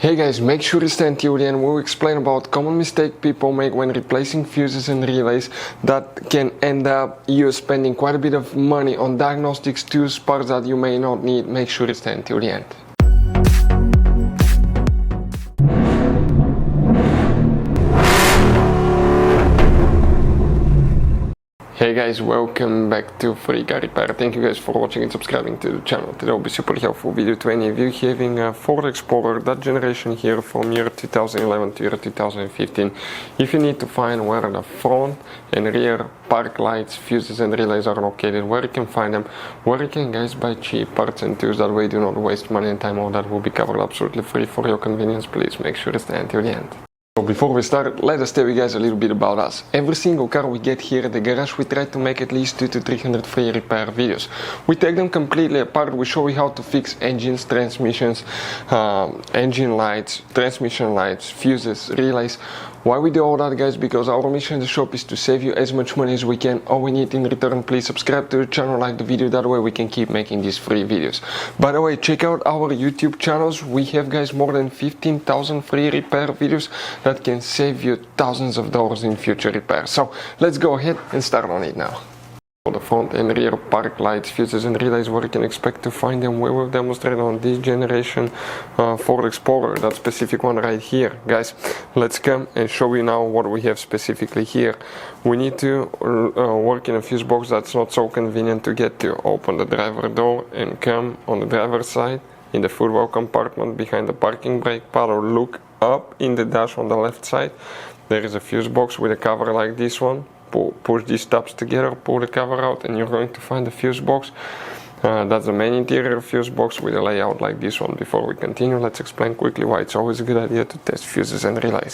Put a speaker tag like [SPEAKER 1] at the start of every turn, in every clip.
[SPEAKER 1] Hey guys, make sure to stay until the end. We'll explain about common mistake people make when replacing fuses and relays that can end up you spending quite a bit of money on diagnostics tools, parts that you may not need. Make sure to stay until the end. Hey guys, welcome back to Free Car Repair. Thank you guys for watching and subscribing to the channel. Today will be super helpful video to any of you having a Ford Explorer, that generation here from year 2011 to year 2015. If you need to find where the front and rear park lights, fuses and relays are located, where you can find them, where you can guys buy cheap parts and tools, that way do not waste money and time, all that will be covered absolutely free for your convenience. Please make sure to stay until the end. So before we start, let us tell you guys a little bit about us. Every single car we get here at the garage, we try to make at least 200 to 300 free repair videos. We take them completely apart, we show you how to fix engines, transmissions, engine lights, transmission lights, fuses, relays. Why we do all that, guys? Because our mission in the shop is to save you as much money as we can. All we need in return, please subscribe to the channel, like the video, that way we can keep making these free videos. By the way, check out our YouTube channels. We have, guys, more than 15,000 free repair videos that can save you thousands of dollars in future repairs. So let's go ahead and start on it now. For the front and rear park lights, fuses and relays, where you can expect to find them, we will demonstrate on this generation Ford Explorer, that specific one right here. Guys, let's come and show you now what we have specifically here. We need to work in a fuse box that's not so convenient to get to. Open the driver door and come on the driver's side in the footwell compartment behind the parking brake pad, or look up in the dash on the left side. There is a fuse box with a cover like this one. Push these tabs together, pull the cover out, and you're going to find the fuse box. That's the main interior fuse box with a layout like this one. Before we continue, let's explain quickly why it's always a good idea to test fuses and relays.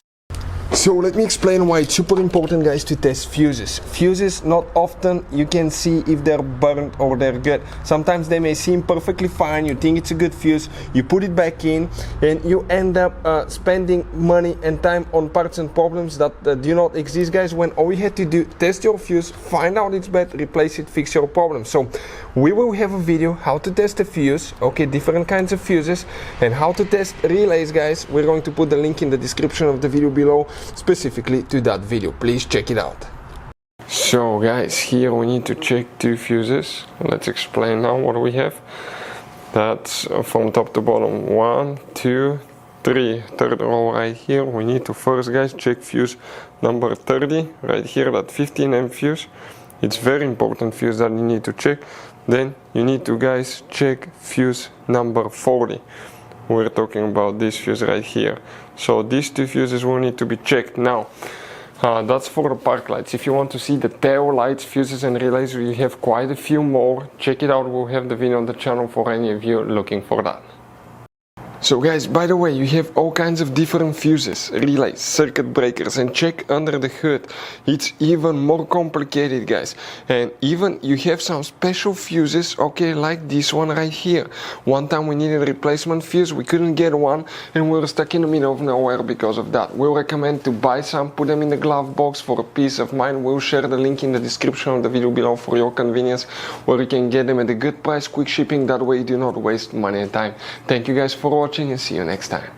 [SPEAKER 1] So let me explain why it's super important, guys, to test fuses. Fuses, not often you can see if they're burnt or they're good. Sometimes they may seem perfectly fine, you think it's a good fuse, you put it back in, and you end up spending money and time on parts and problems that do not exist, guys, when all you had to do, test your fuse, find out it's bad, replace it, fix your problem. So we will have a video how to test a fuse, okay, different kinds of fuses, and how to test relays, guys. We're going to put the link in the description of the video below, specifically to that video. Please check it out. So guys, here we need to check two fuses. Let's explain now what we have. That's from top to bottom, 1, 2, 3, third row right here. We need to first, guys, check fuse number 30 right here, that 15 fuse. It's very important fuse that you need to check. Then you need to, guys, check fuse number 40. We're talking about this fuse right here. So these two fuses will need to be checked. Now, that's for the park lights. If you want to see the tail lights, fuses and relays, we have quite a few more. Check it out, we'll have the video on the channel for any of you looking for that. So guys, by the way, you have all kinds of different fuses, relays, circuit breakers, and check under the hood. It's even more complicated, guys. And even you have some special fuses, okay, like this one right here. One time we needed a replacement fuse, we couldn't get one, and we were stuck in the middle of nowhere because of that. We'll recommend to buy some, put them in the glove box for a peace of mind. We'll share the link in the description of the video below for your convenience, where you can get them at a good price, quick shipping, that way you do not waste money and time. Thank you guys for watching, and see you next time.